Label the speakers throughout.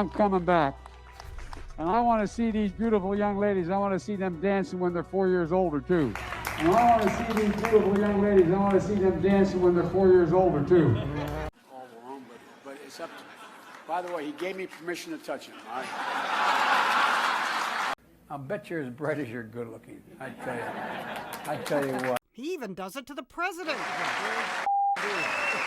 Speaker 1: I'm coming back. And I want to see these beautiful young ladies. I want to see them dancing when they're 4 years older, too. And I want to see these beautiful young ladies. I want to see them dancing when they're 4 years older, too. All alone, but it's up to... By the way, he gave me permission to touch him, all right? I'll bet you're as bright as you're good looking. I tell you what.
Speaker 2: He even does it to the president.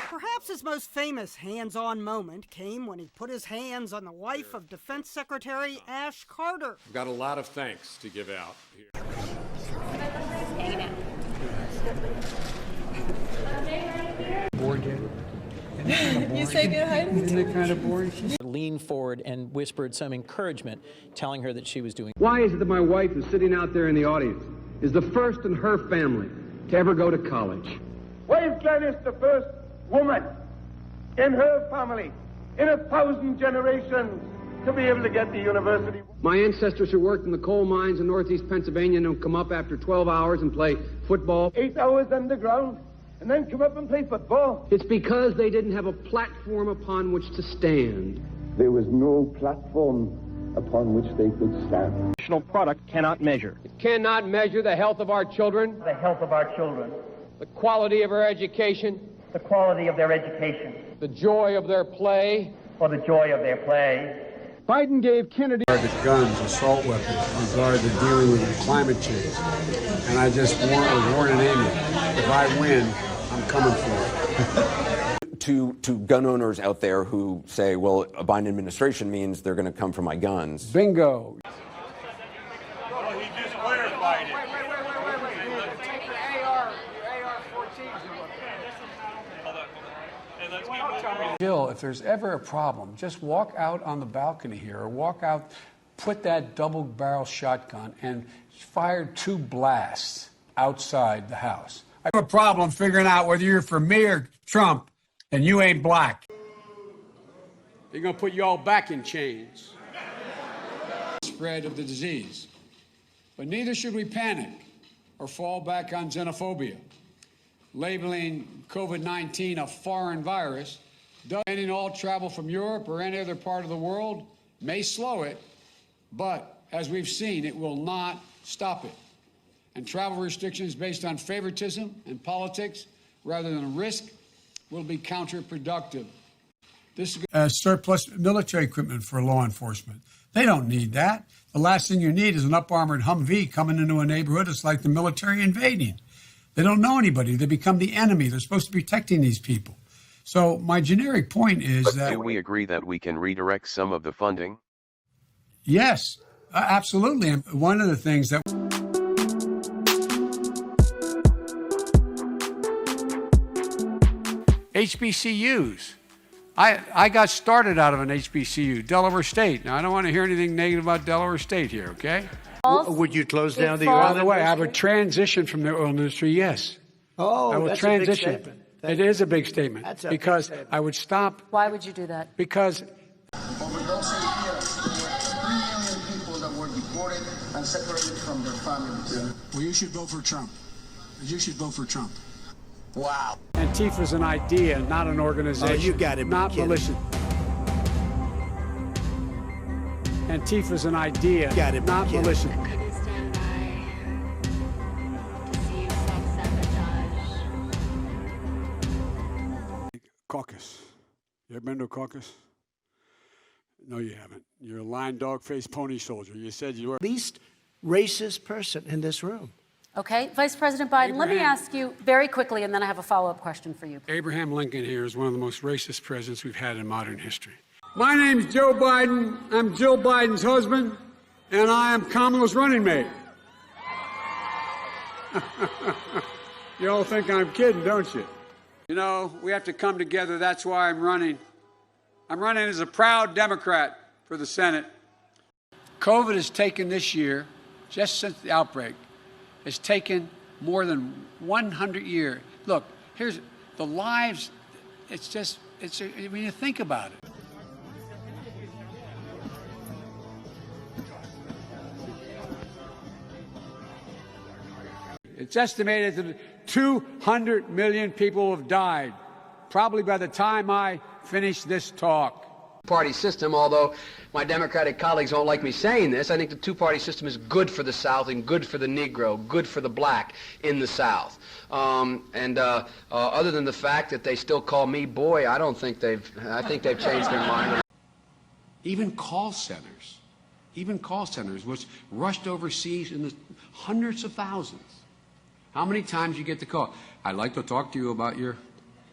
Speaker 2: Perhaps his most famous hands-on moment came when he put his hands on the wife of Defense Secretary Ash Carter.
Speaker 3: I've got a lot of thanks to give out here.
Speaker 1: Bored yet?
Speaker 4: You say good hi.
Speaker 1: Isn't it kind of boring?
Speaker 5: Leaned forward and whispered some encouragement, telling her that she was doing.
Speaker 6: Why is it that my wife, who's sitting out there in the audience, is the first in her family to ever go to college?
Speaker 7: Why is Gladys the first woman in her family, in 1,000 generations, to be able to get to university?
Speaker 6: My ancestors who worked in the coal mines in northeast Pennsylvania don't come up after 12 hours and play football.
Speaker 7: 8 hours underground, and then come up and play football.
Speaker 6: It's because they didn't have a platform upon which to stand.
Speaker 7: There was no platform upon which they could stand.
Speaker 8: National product cannot measure.
Speaker 6: It cannot measure the health of our children,
Speaker 8: The health of our children,
Speaker 6: the quality of our education,
Speaker 8: the quality of their education,
Speaker 6: the joy of their play,
Speaker 8: or the joy of their play.
Speaker 6: Biden gave Kennedy
Speaker 1: The guns, assault weapons, regard to dealing with climate change. And I just warning Amy, if I win, I'm coming for it.
Speaker 9: To gun owners out there who say, well, a Biden administration means they're going to come for my guns.
Speaker 1: Bingo.
Speaker 3: Well, he just clarified it.
Speaker 1: Take the AR-14s. Jill, if there's ever a problem, just walk out on the balcony here or walk out, put that double-barrel shotgun and fire 2 blasts outside the house. I have a problem figuring out whether you're for me or Trump, and you ain't black. They're going to put you all back in chains. Spread of the disease. But neither should we panic or fall back on xenophobia. Labeling COVID-19 a foreign virus, banning all travel from Europe or any other part of the world may slow it, but as we've seen, it will not stop it. And travel restrictions based on favoritism and politics rather than risk will be counterproductive. This is surplus military equipment for law enforcement. They don't need that. The last thing you need is an up-armored Humvee coming into a neighborhood. It's like the military invading. They don't know anybody. They become the enemy. They're supposed to be protecting these people. So my generic point is
Speaker 10: but
Speaker 1: that...
Speaker 10: do we agree that we can redirect some of the funding?
Speaker 1: Yes, absolutely. And one of the things that... HBCUs. I got started out of an HBCU, Delaware State. Now, I don't want to hear anything negative about Delaware State here, okay?
Speaker 8: Would you close down the
Speaker 1: By
Speaker 8: oil
Speaker 1: the way, I
Speaker 8: industry?
Speaker 1: would transition from the oil industry, yes.
Speaker 8: Oh,
Speaker 1: I will
Speaker 8: that's
Speaker 1: transition.
Speaker 8: a big statement.
Speaker 1: It is a big statement.
Speaker 8: That's a
Speaker 1: because
Speaker 8: big statement.
Speaker 1: I would stop.
Speaker 4: Why would you do that?
Speaker 1: Because
Speaker 11: Over those 8 years, there were 3 million people that were deported and separated from their families.
Speaker 1: well, you should vote for Trump. You should vote for Trump.
Speaker 11: Wow.
Speaker 1: Antifa's an idea, not an organization.
Speaker 8: Oh, you gotta be
Speaker 1: not
Speaker 8: kidding.
Speaker 1: militia. Antifa's an idea,
Speaker 8: You gotta be
Speaker 1: not
Speaker 8: kidding.
Speaker 1: militia.
Speaker 4: Stand by to see self-sabotage.
Speaker 1: Caucus. You ever been to a caucus? No, you haven't. You're a lion, dog, face, pony soldier. You said you were.
Speaker 8: Least racist person in this room.
Speaker 4: Okay, Vice President Biden, let me
Speaker 1: Abraham.
Speaker 4: ask you very quickly, and then I have a follow-up question for you.
Speaker 1: Abraham Lincoln here is one of the most racist presidents we've had in modern history. My name's Joe Biden. I'm Jill Biden's husband, and I am Kamala's running mate. You all think I'm kidding, don't you? You know, we have to come together. That's why I'm running. I'm running as a proud Democrat for the Senate. COVID has taken this year, just since the outbreak, has taken more than 100 years. Look, here's the lives. When you think about it. It's estimated that 200 million people have died, probably by the time I finish this talk.
Speaker 6: Party system, although my Democratic colleagues don't like me saying this, I think the two-party system is good for the South and good for the Negro, good for the black in the South. Other than the fact that they still call me boy, I think they've changed their mind.
Speaker 1: Even call centers, which rushed overseas in the hundreds of thousands. How many times you get the call? I'd like to talk to you about your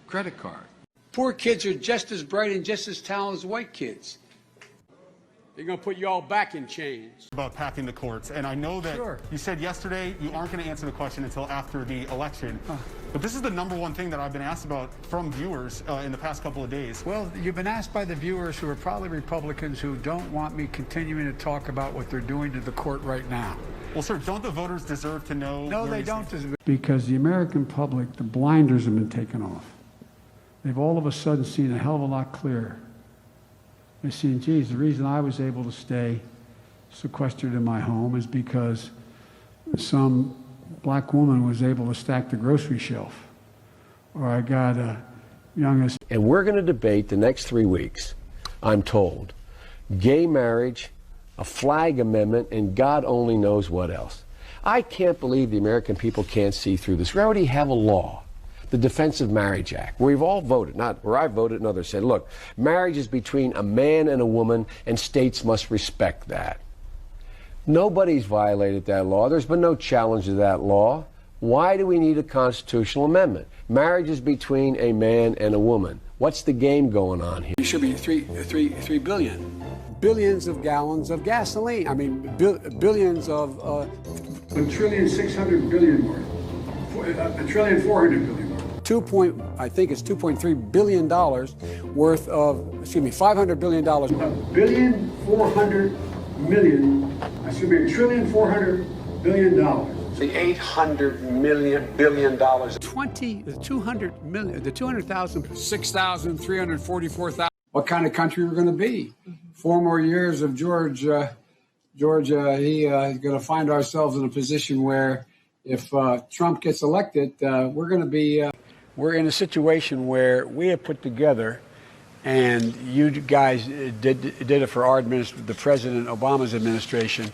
Speaker 1: credit card. Poor kids are just as bright and just as talented as white kids. They're going to put you all back in chains.
Speaker 12: About packing the courts, and I know that you said yesterday you aren't going to answer the question until after the election. But this is the #1 thing that I've been asked about from viewers in the past couple of days.
Speaker 1: Well, you've been asked by the viewers who are probably Republicans who don't want me continuing to talk about what they're doing to the court right now.
Speaker 12: Well, sir, don't the voters deserve to know?
Speaker 1: No, they don't. Because the American public, the blinders have been taken off. They've all of a sudden seen a hell of a lot clearer. They've seen, geez, the reason I was able to stay sequestered in my home is because some black woman was able to stack the grocery shelf. Or I got a youngest.
Speaker 13: And we're going to debate the next 3 weeks, I'm told, gay marriage, a flag amendment, and God only knows what else. I can't believe the American people can't see through this. We already have a law, the Defense of Marriage Act, where we've all voted, not where I voted and others said, look, marriage is between a man and a woman, and states must respect that. Nobody's violated that law. There's been no challenge to that law. Why do we need a constitutional amendment? Marriage is between a man and a woman. What's the game going on here?
Speaker 1: It should be 3 billion. Billions of gallons of gasoline. I mean, billions of... $1.6 trillion worth. $1.4 trillion worth. I think it's $2.3 billion worth of, $500 billion. $1.4 trillion. The $800 billion. The 200,000, 6,344,000. What kind of country we're going to be? 4 more years of Georgia, is going to find ourselves in a position where if Trump gets elected, we're in a situation where we have put together, and you guys did it for our administration, the President Obama's administration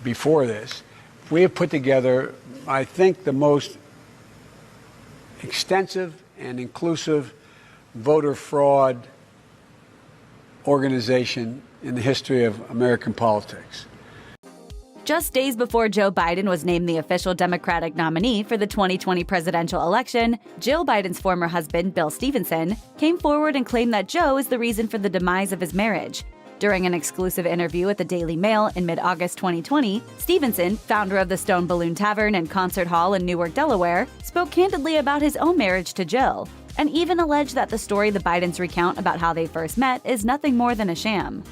Speaker 1: before this. We have put together, I think, the most extensive and inclusive voter fraud organization in the history of American politics.
Speaker 14: Just days before Joe Biden was named the official Democratic nominee for the 2020 presidential election, Jill Biden's former husband, Bill Stevenson, came forward and claimed that Joe is the reason for the demise of his marriage. During an exclusive interview at the Daily Mail in mid-August 2020, Stevenson, founder of the Stone Balloon Tavern and Concert Hall in Newark, Delaware, spoke candidly about his own marriage to Jill, and even alleged that the story the Bidens recount about how they first met is nothing more than a sham.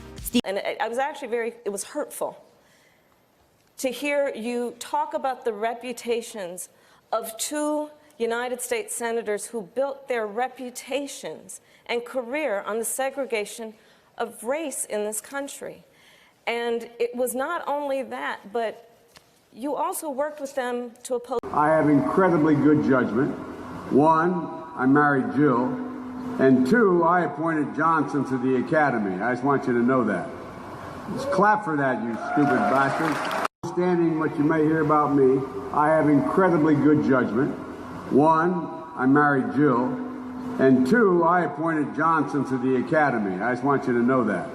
Speaker 15: And I was actually it was hurtful to hear you talk about the reputations of 2 United States senators who built their reputations and career on the segregation of race in this country. And it was not only that, but you also worked with them to oppose.
Speaker 6: I have incredibly good judgment. 1, I married Jill. And 2, I appointed Johnson to the Academy. I just want you to know that. Just clap for that, you stupid bastards. Understanding what you may hear about me, I have incredibly good judgment. 1, I married Jill. And 2, I appointed Johnson to the Academy. I just want you to know that.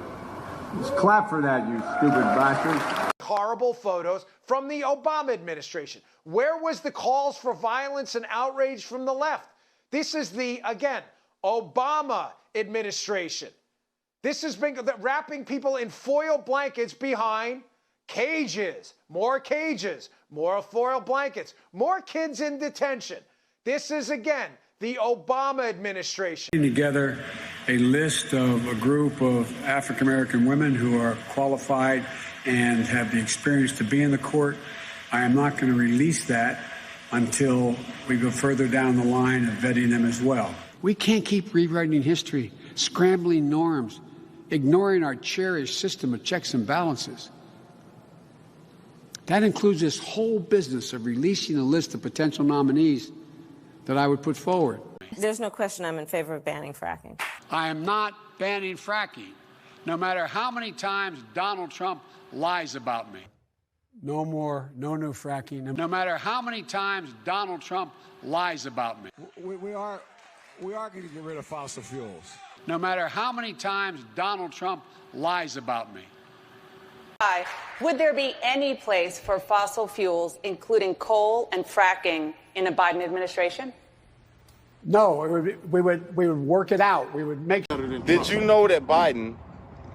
Speaker 6: Just clap for that, you stupid bastards.
Speaker 16: Horrible photos from the Obama administration. Where was the calls for violence and outrage from the left? This is the, again, Obama administration. This has been wrapping people in foil blankets behind cages, more foil blankets, more kids in detention. This is, again, the Obama administration.
Speaker 1: Together a list of a group of African-American women who are qualified and have the experience to be in the court. I am not going to release that until we go further down the line of vetting them as well. We can't keep rewriting history, scrambling norms, ignoring our cherished system of checks and balances. That includes this whole business of releasing a list of potential nominees that I would put forward.
Speaker 15: There's no question I'm in favor of banning fracking.
Speaker 1: I am not banning fracking. No matter how many times Donald Trump lies about me. No more, no new fracking. No matter how many times Donald Trump lies about me.
Speaker 17: We are going to get rid of fossil fuels.
Speaker 1: No matter how many times Donald Trump lies about me.
Speaker 18: Would there be any place for fossil fuels, including coal and fracking, in a Biden administration?
Speaker 1: No, we would work it out. We would make.
Speaker 19: Did you know that Biden,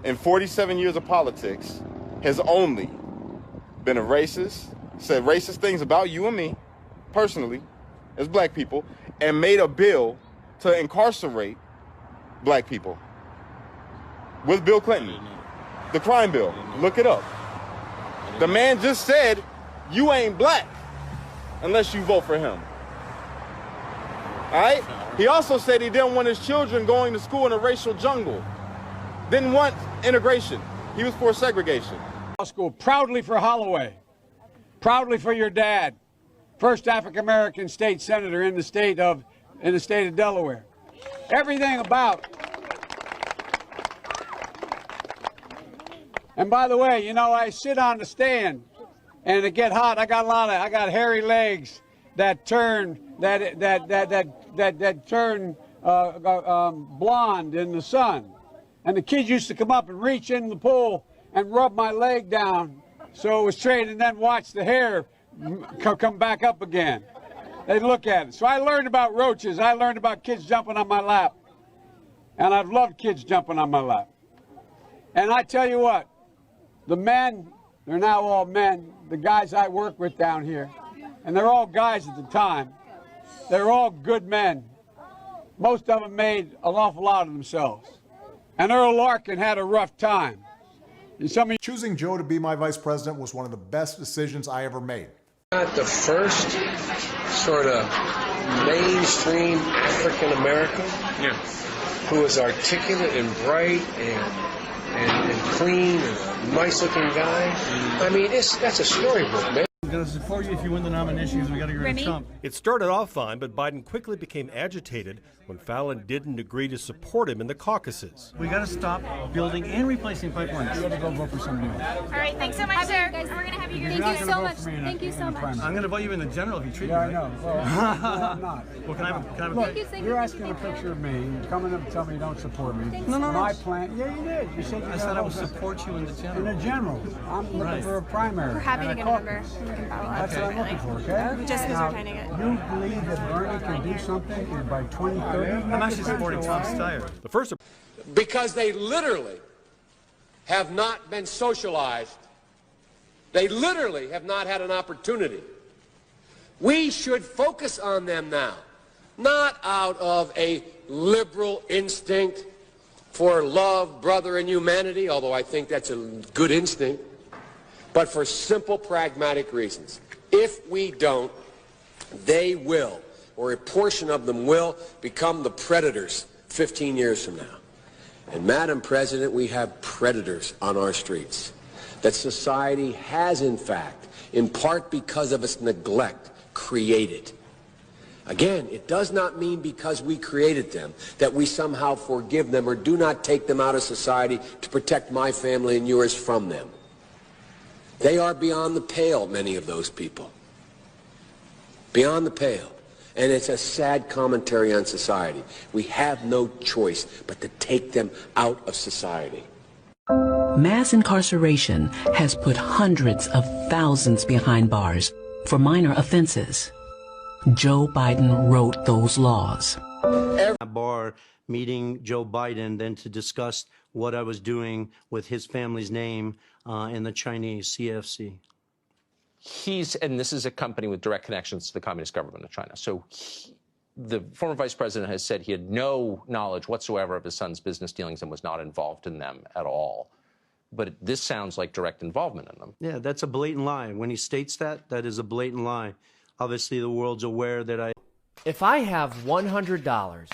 Speaker 19: in 47 years of politics, has only been a racist, said racist things about you and me, personally, as black people, and made a bill to incarcerate black people with Bill Clinton? The crime bill. Look it up. The man just said you ain't black unless you vote for him. All right? He also said he didn't want his children going to school in a racial jungle. Didn't want integration. He was for segregation.
Speaker 1: School proudly for Holloway. Proudly for your dad. First African-American state senator in the state of Delaware. Everything about. And by the way, you know, I sit on the stand and it get hot. I got hairy legs that turn blonde in the sun. And the kids used to come up and reach in the pool and rub my leg down so it was straight, and then watch the hair come back up again. They'd look at it. So I learned about roaches. I learned about kids jumping on my lap. And I've loved kids jumping on my lap. And I tell you what, the men, they're now all men, the guys I work with down here, and they're all guys at the time, they're all good men. Most of them made an awful lot of themselves. And Earl Larkin had a rough time.
Speaker 20: Choosing Joe to be my vice president was one of the best decisions I ever made.
Speaker 13: Not the first sort of mainstream African American who is articulate and bright and clean and a nice looking guy. I mean, that's a storybook, man.
Speaker 21: I'm going to support you if you win the nomination because we got to get rid of Trump.
Speaker 22: It started off fine, but Biden quickly became agitated when Fallon didn't agree to support him in the caucuses.
Speaker 21: We got to stop building and replacing pipelines. You got to go vote for somebody else.
Speaker 23: All right, thanks so much, sir. We're going to have you. Thank you so much. Thank you so much.
Speaker 21: I'm going to vote you in the general if you treat me right.
Speaker 1: I know. Well, I'm not.
Speaker 21: Well, can I have a
Speaker 1: Look, you're asking a picture of me. You're coming up and telling me you don't support me.
Speaker 21: No.
Speaker 1: My plan. Yeah, you did. You said
Speaker 21: I said I would support you in the general.
Speaker 1: In the general. I'm looking for a primary.
Speaker 23: We're happy to get a number.
Speaker 1: That's what I'm looking for, okay?
Speaker 23: Just because we're trying to get.
Speaker 1: You believe that Bernie can do something by 2030?
Speaker 21: I'm actually supporting Tom Steyer.
Speaker 22: The first.
Speaker 13: Because they literally have not been socialized. They literally have not had an opportunity. We should focus on them now, not out of a liberal instinct for love, brother, and humanity, although I think that's a good instinct, but for simple, pragmatic reasons. If we don't, they will, or a portion of them will, become the predators 15 years from now. And Madam President, we have predators on our streets that society has, in fact, in part because of its neglect, created. Again, it does not mean because we created them that we somehow forgive them or do not take them out of society to protect my family and yours from them. They are beyond the pale, many of those people. Beyond the pale. And it's a sad commentary on society. We have no choice but to take them out of society.
Speaker 24: Mass incarceration has put hundreds of thousands behind bars for minor offenses. Joe Biden wrote those laws.
Speaker 25: Bar meeting Joe Biden, then to discuss what I was doing with his family's name in the Chinese CFC.
Speaker 5: And this is a company with direct connections to the Communist government of China. So the former vice president has said he had no knowledge whatsoever of his son's business dealings and was not involved in them at all. But this sounds like direct involvement in them.
Speaker 25: Yeah, that's a blatant lie. When he states that, that is a blatant lie. Obviously, the world's aware that
Speaker 26: If I have $100